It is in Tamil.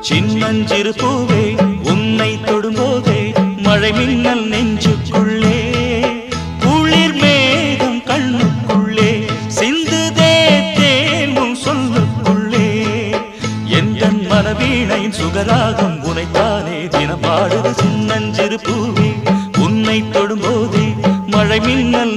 சின்னஞ்சிறு பூவே உன்னை தொடும்போதே மழை மின்னல் நெஞ்சுக்குள்ளே குளிர் மேகம் கண்ணுக்குள்ளே சிந்துதே தேன் உன் சொல்லுக்குள்ளே எந்தன் மனவீணையின் சுகராகம் உனைத்தானே தினம் பாடுது சின்னஞ்சிறு பூவே உன்னை தொடும்போதே மழை மின்னல்